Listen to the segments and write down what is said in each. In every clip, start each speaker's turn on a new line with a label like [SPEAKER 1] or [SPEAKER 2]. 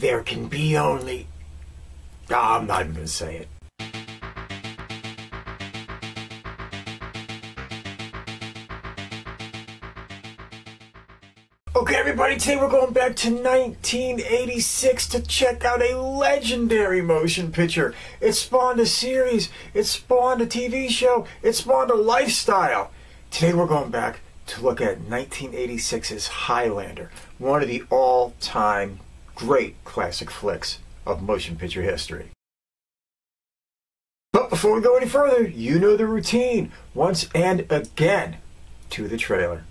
[SPEAKER 1] there can be only... I'm not even going to say it. Okay, everybody, today we're going back to 1986 to check out a legendary motion picture. It spawned a series, it spawned a TV show, it spawned a lifestyle. Today we're going back to look at 1986's Highlander, one of the all-time great classic flicks of motion picture history. But before we go any further, you know the routine. Once and again, to the trailer.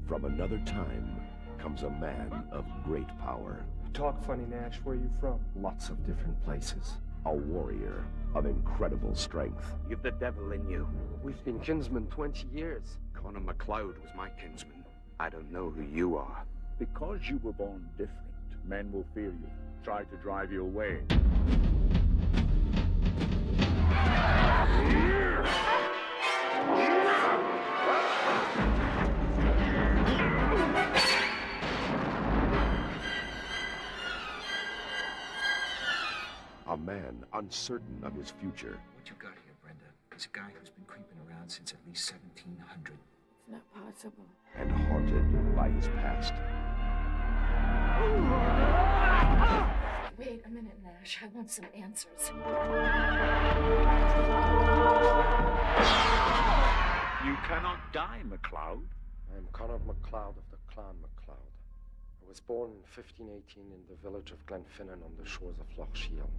[SPEAKER 2] From another time comes a man of great power.
[SPEAKER 3] You talk funny, Nash. Where are you from?
[SPEAKER 2] Lots of different places. A warrior of incredible strength.
[SPEAKER 4] You've the devil in you.
[SPEAKER 3] We've been kinsmen 20 years.
[SPEAKER 4] Connor MacLeod was my kinsman. I don't know who you are.
[SPEAKER 5] Because you were born different, men will fear you, try to drive you away.
[SPEAKER 2] A man uncertain of his future.
[SPEAKER 6] What you got here, Brenda, is a guy who's been creeping around since at least 1700.
[SPEAKER 7] It's not possible.
[SPEAKER 2] And haunted by his past.
[SPEAKER 7] Wait a minute, Nash. I want some answers.
[SPEAKER 5] You cannot die, MacLeod.
[SPEAKER 3] I'm Connor MacLeod of the Clan MacLeod. I was born in 1518 in the village of Glenfinnan on the shores of Loch Shiel.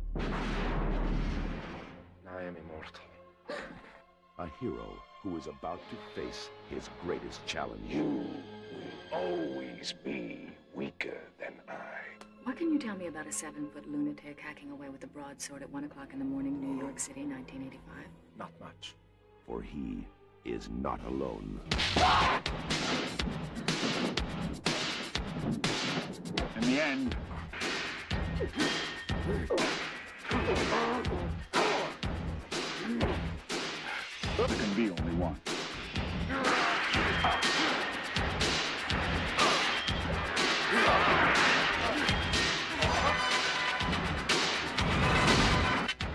[SPEAKER 3] Now I am immortal.
[SPEAKER 2] A hero who is about to face his greatest challenge.
[SPEAKER 8] You will always be weaker than I.
[SPEAKER 7] What can you tell me about a 7-foot lunatic hacking away with a broadsword at 1 o'clock in the morning, New York City, 1985?
[SPEAKER 3] Not much.
[SPEAKER 2] For he is not alone.
[SPEAKER 5] In the end, there can be only one.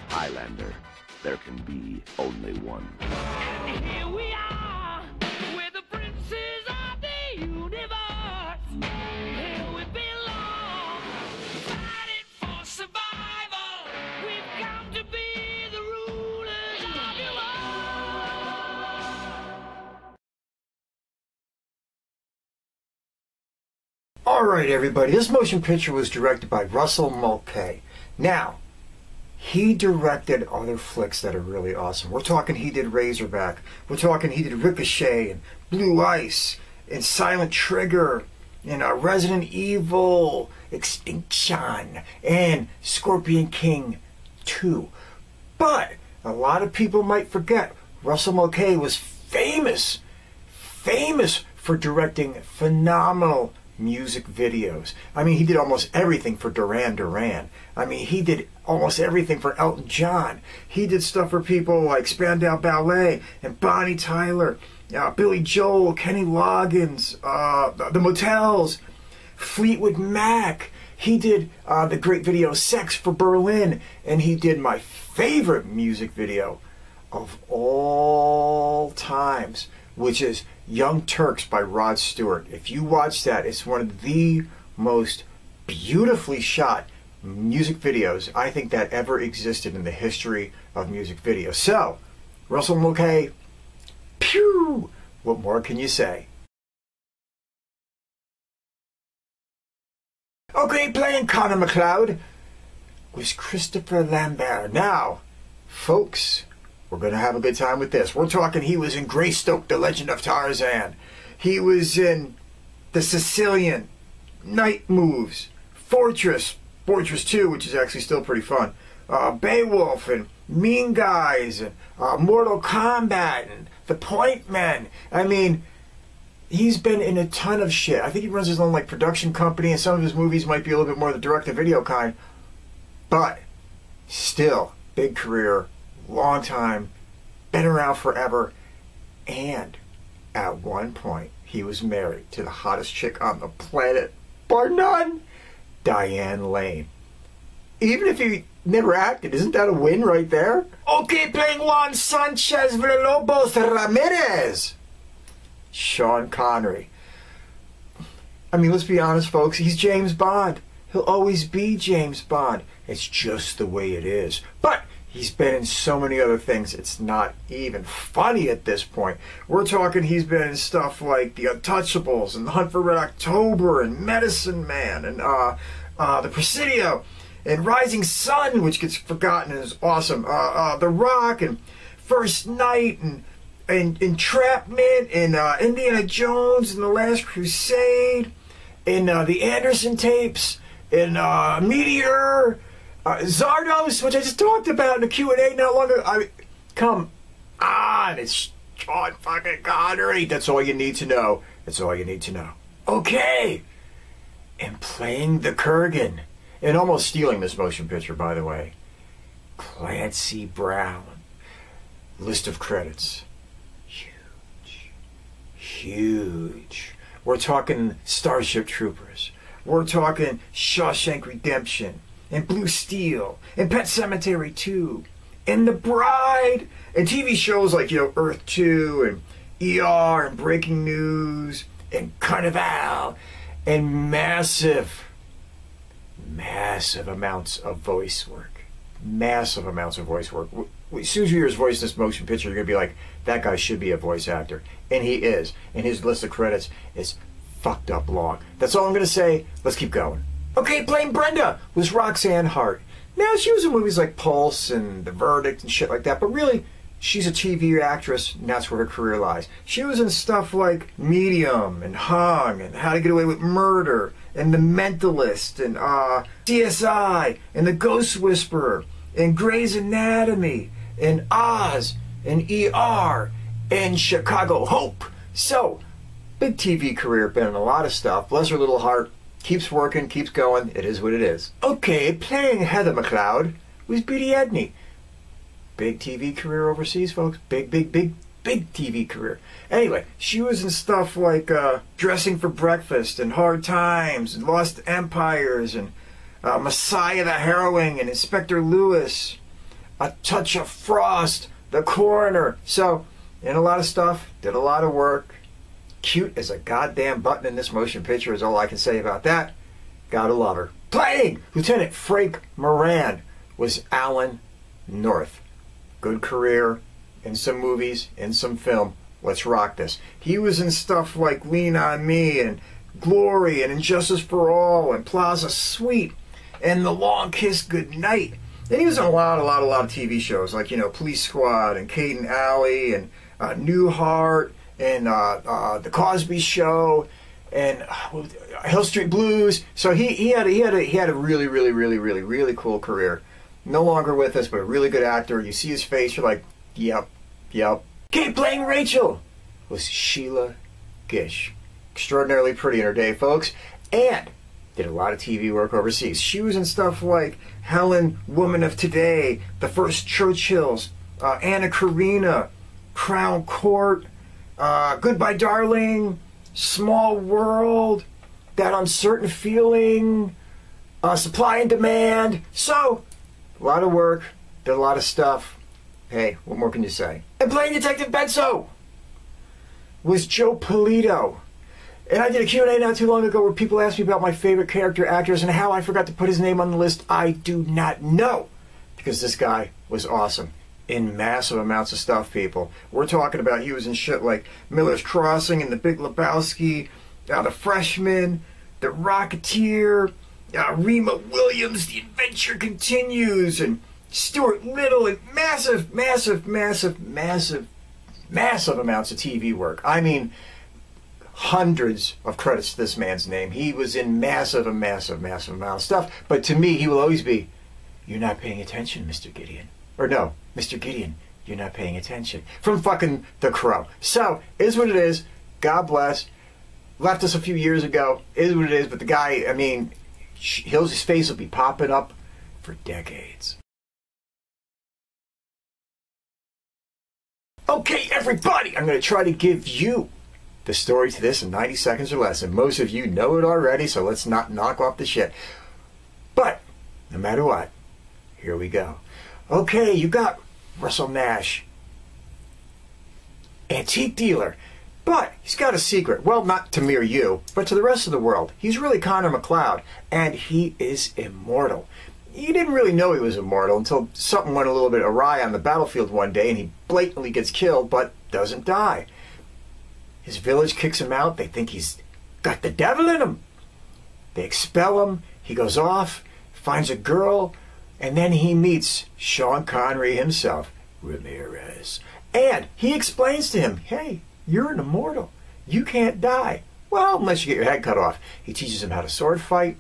[SPEAKER 2] Highlander, there can be only one.
[SPEAKER 9] Here we are, we're the princes of the universe. Here we belong, fighting for survival. We've come to be the rulers of your world.
[SPEAKER 1] Alright, everybody, this motion picture was directed by Russell Mulcahy. Now, he directed other flicks that are really awesome. We're talking he did Razorback. We're talking he did Ricochet and Blue Ice and Silent Trigger and Resident Evil, Extinction, and Scorpion King 2. But a lot of people might forget Russell Mulcahy was famous for directing phenomenal music videos. I mean, he did almost everything for Duran Duran. I mean, he did almost everything for Elton John. He did stuff for people like Spandau Ballet and Bonnie Tyler, Billy Joel, Kenny Loggins, the Motels, Fleetwood Mac. He did the great video Sex for Berlin, and he did my favorite music video of all times, which is Young Turks by Rod Stewart. If you watch that, it's one of the most beautifully shot music videos I think that ever existed in the history of music videos. So, Russell Mulcahy, pew! What more can you say? Okay, playing Connor MacLeod was Christopher Lambert. Now, folks, we're going to have a good time with this. We're talking he was in Greystoke, The Legend of Tarzan. He was in The Sicilian, Night Moves, Fortress 2, which is actually still pretty fun, Beowulf, and Mean Guys, and Mortal Kombat, and The Point Men. I mean, he's been in a ton of shit. I think he runs his own like production company, and some of his movies might be a little bit more the direct-to-video kind, but still, big career, long time, been around forever, and at one point he was married to the hottest chick on the planet, bar none, Diane Lane. Even if he never acted, isn't that a win right there? Okay, playing Juan Sánchez-Villalobos Ramírezl. Sean Connery. I mean, let's be honest, folks. He's James Bond. He'll always be James Bond. It's just the way it is. But he's been in so many other things, it's not even funny at this point. We're talking he's been in stuff like The Untouchables and The Hunt for Red October and Medicine Man and The Presidio and Rising Sun, which gets forgotten and is awesome. The Rock and First Night and Entrapment and Indiana Jones and The Last Crusade and The Anderson Tapes and Meteor, Zardos, which I just talked about in the Q&A not long ago. I mean, come on, it's Sean fucking Connery. That's all you need to know. That's all you need to know. Okay. And playing the Kurgan, and almost stealing this motion picture, by the way, Clancy Brown. List of credits. Huge. We're talking Starship Troopers. We're talking Shawshank Redemption and Blue Steel and Pet Sematary 2 and The Bride and TV shows like, Earth 2 and ER and Breaking News and Carnival and massive amounts of voice work. Massive amounts of voice work. As soon as you hear his voice in this motion picture, you're going to be like, that guy should be a voice actor. And he is. And his list of credits is fucked up long. That's all I'm going to say. Let's keep going. Okay, playing Brenda was Roxanne Hart. Now, she was in movies like Pulse and The Verdict and shit like that, but really, she's a TV actress, and that's where her career lies. She was in stuff like Medium and Hung and How to Get Away with Murder and The Mentalist and CSI and The Ghost Whisperer and Grey's Anatomy and Oz and ER and Chicago Hope. So, big TV career, been in a lot of stuff. Bless her little heart. Keeps working, keeps going. It is what it is. Okay, playing Heather MacLeod was Beatie Edney. Big TV career overseas, folks. Big TV career. Anyway, she was in stuff like Dressing for Breakfast and Hard Times and Lost Empires and Messiah the Harrowing and Inspector Lewis, A Touch of Frost, The Coroner. So, in a lot of stuff, did a lot of work. Cute as a goddamn button in this motion picture is all I can say about that. Gotta love her. Playing Lieutenant Frank Moran was Alan North. Good career, in some movies, in some film. Let's rock this. He was in stuff like Lean on Me and Glory and Injustice for All and Plaza Suite and The Long Kiss Goodnight. And he was in a lot of TV shows like, Police Squad and Caden Alley and Newhart and The Cosby Show and Hill Street Blues. So he had a really cool career. No longer with us, but a really good actor. You see his face, you're like, yep. Okay, playing Rachel was Sheila Gish. Extraordinarily pretty in her day, folks. And did a lot of TV work overseas. She was in stuff like Helen, Woman of Today, The First Churchills, Anna Karina, Crown Court, Goodbye Darling, Small World, That Uncertain Feeling, Supply and Demand. So, a lot of work, did a lot of stuff. Hey, what more can you say? And playing Detective Bedsoe was Joe Polito. And I did a Q&A not too long ago where people asked me about my favorite character actors and how I forgot to put his name on the list. I do not know. Because this guy was awesome. In massive amounts of stuff, people. We're talking about he was in shit like Miller's Crossing and The Big Lebowski, The Freshman, The Rocketeer, Rima Williams, The Adventure Continues, and Stuart Little, and massive amounts of TV work. I mean, hundreds of credits to this man's name. He was in massive amount of stuff. But to me, he will always be, you're not paying attention, Mr. Gideon. Or no, Mr. Gideon, you're not paying attention. From fucking The Crow. So, is what it is. God bless. Left us a few years ago. Is what it is. But the guy, I mean, his face will be popping up for decades. Okay, everybody, I'm going to try to give you the story to this in 90 seconds or less. And most of you know it already, so let's not knock off the shit. But no matter what. Here we go. Okay, you got Russell Nash, antique dealer, but he's got a secret. Well, not to mere you, but to the rest of the world. He's really Connor MacLeod, and he is immortal. You didn't really know he was immortal until something went a little bit awry on the battlefield one day, and he blatantly gets killed, but doesn't die. His village kicks him out. They think he's got the devil in him. They expel him. He goes off, finds a girl, and then he meets Sean Connery himself, Ramírezl. And he explains to him, hey, you're an immortal. You can't die. Well, unless you get your head cut off. He teaches him how to sword fight,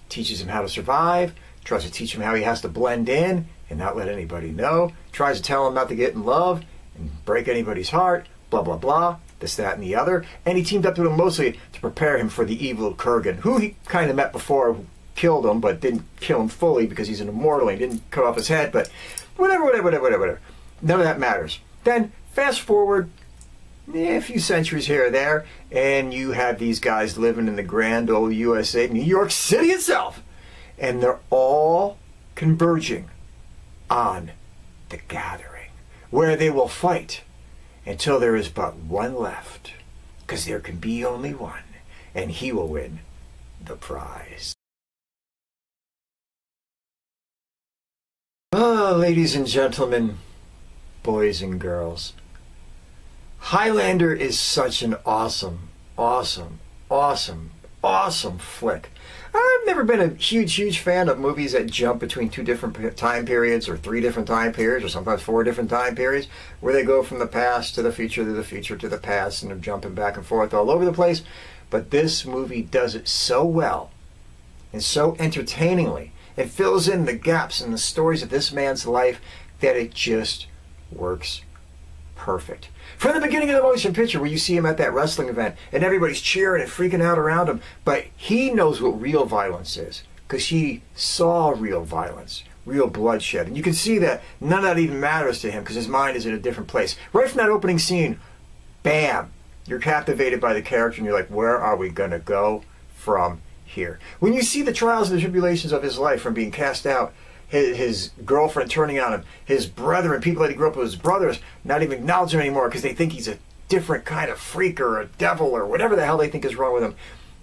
[SPEAKER 1] teaches him how to survive, tries to teach him how he has to blend in and not let anybody know, tries to tell him not to get in love and break anybody's heart, blah, blah, blah, this, that, and the other. And he teamed up with him mostly to prepare him for the evil Kurgan, who he kind of met before, who killed him, but didn't kill him fully because he's an immortal. He didn't cut off his head, but whatever. None of that matters. Then, fast forward a few centuries here or there, and you have these guys living in the grand old USA, New York City itself. And they're all converging on the gathering, where they will fight until there is but one left, because there can be only one, and he will win the prize. Ah, ladies and gentlemen, boys and girls, Highlander is such an awesome flick. I've never been a huge fan of movies that jump between two different time periods, or three different time periods, or sometimes four different time periods, where they go from the past to the future to the future to the past, and they're jumping back and forth all over the place. But this movie does it so well and so entertainingly. It fills in the gaps in the stories of this man's life that it just works perfect. From the beginning of the motion picture, where you see him at that wrestling event and everybody's cheering and freaking out around him, but he knows what real violence is, because he saw real violence, real bloodshed. And you can see that none of that even matters to him, because his mind is in a different place. Right from that opening scene, bam, you're captivated by the character and you're like, where are we going to go from here? When you see the trials and the tribulations of his life, from being cast out, his girlfriend turning on him, his brother and people that he grew up with, his brothers, not even acknowledge him anymore because they think he's a different kind of freak or a devil or whatever the hell they think is wrong with him.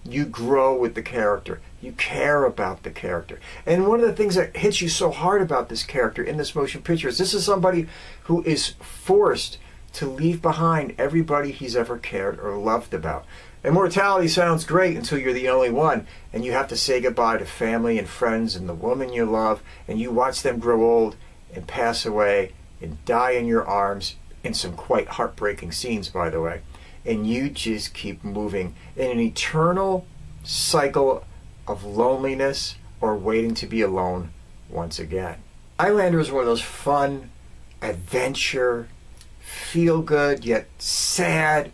[SPEAKER 1] You grow with the character. You care about the character. And one of the things that hits you so hard about this character in this motion picture is this is somebody who is forced to leave behind everybody he's ever cared or loved about. Immortality sounds great until you're the only one, and you have to say goodbye to family and friends and the woman you love, and you watch them grow old and pass away and die in your arms, in some quite heartbreaking scenes, by the way. And you just keep moving in an eternal cycle of loneliness or waiting to be alone once again. Highlander is one of those fun, adventure, feel-good yet sad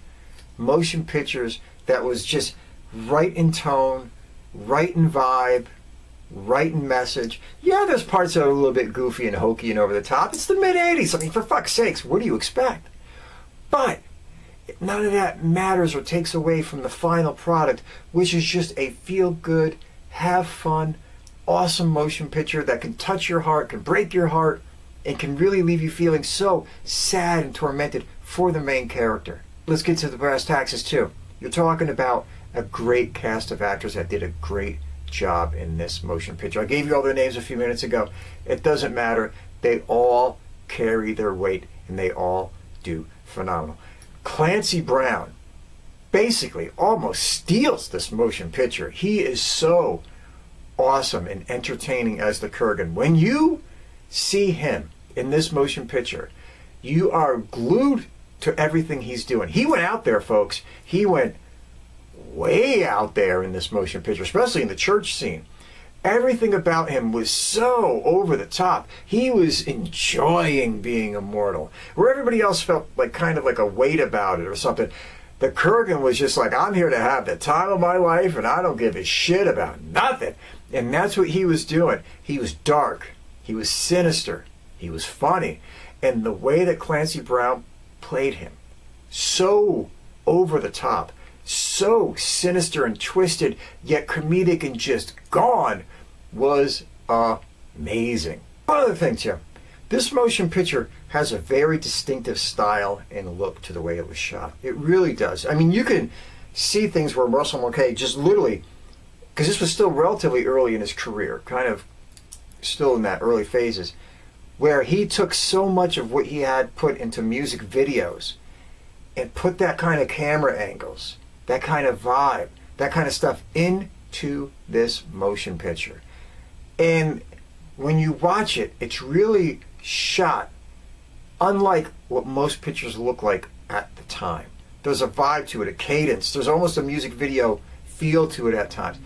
[SPEAKER 1] motion pictures that was just right in tone, right in vibe, right in message. Yeah, there's parts that are a little bit goofy and hokey and over the top. It's the mid-'80s. I mean, for fuck's sakes, what do you expect? But none of that matters or takes away from the final product, which is just a feel-good, have fun, awesome motion picture that can touch your heart, can break your heart, and can really leave you feeling so sad and tormented for the main character. Let's get to the brass taxes too. You're talking about a great cast of actors that did a great job in this motion picture. I gave you all their names a few minutes ago. It doesn't matter. They all carry their weight, and they all do phenomenal. Clancy Brown basically almost steals this motion picture. He is so awesome and entertaining as the Kurgan. When you see him in this motion picture, you are glued to everything he's doing. He went out there, folks. He went way out there in this motion picture, especially in the church scene. Everything about him was so over the top. He was enjoying being immortal. Where everybody else felt like kind of like a weight about it or something, the Kurgan was just like, I'm here to have the time of my life and I don't give a shit about nothing. And that's what he was doing. He was dark. He was sinister. He was funny. And the way that Clancy Brown played him, so over the top, so sinister and twisted, yet comedic and just gone, was Amazing. One other thing, too. This motion picture has a very distinctive style and look to the way it was shot. It really does. I mean, you can see things where Russell Mulcahy just literally, because this was still relatively early in his career, kind of still in that early phases, where he took so much of what he had put into music videos and put that kind of camera angles, that kind of vibe, that kind of stuff into this motion picture. And when you watch it, it's really shot unlike what most pictures look like at the time. There's a vibe to it, a cadence. There's almost a music video feel to it at times.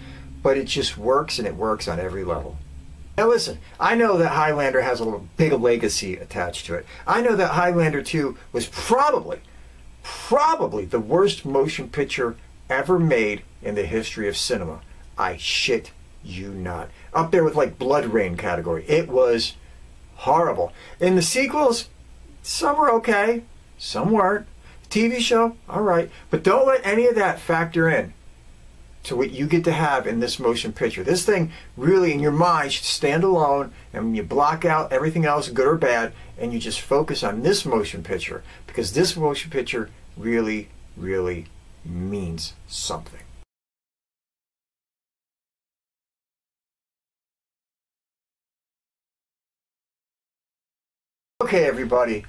[SPEAKER 1] But it just works, and it works on every level. Now listen, I know that Highlander has a big legacy attached to it. I know that Highlander 2 was probably the worst motion picture ever made in the history of cinema. I shit you not. Up there with like Blood Rain category. It was horrible. In the sequels, some were okay, some weren't. TV show, alright. But don't let any of that factor in to what you get to have in this motion picture. This thing really in your mind should stand alone, and you block out everything else, good or bad, and you just focus on this motion picture, because this motion picture really, really means something. Okay, everybody,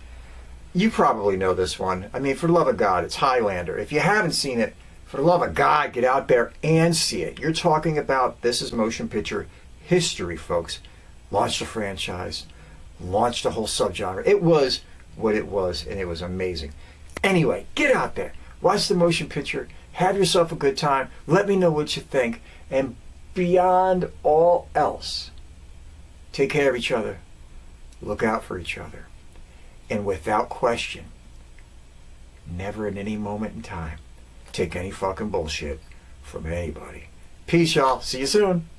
[SPEAKER 1] you probably know this one. I mean, for the love of God, it's Highlander. If you haven't seen it, for the love of God, get out there and see it. You're talking about, this is motion picture history, folks. Launched a franchise, launched a whole subgenre. It was what it was, and it was amazing. Anyway, get out there, watch the motion picture, have yourself a good time, let me know what you think, and beyond all else, take care of each other, look out for each other, and without question, never at any moment in time take any fucking bullshit from anybody. Peace, y'all. See you soon.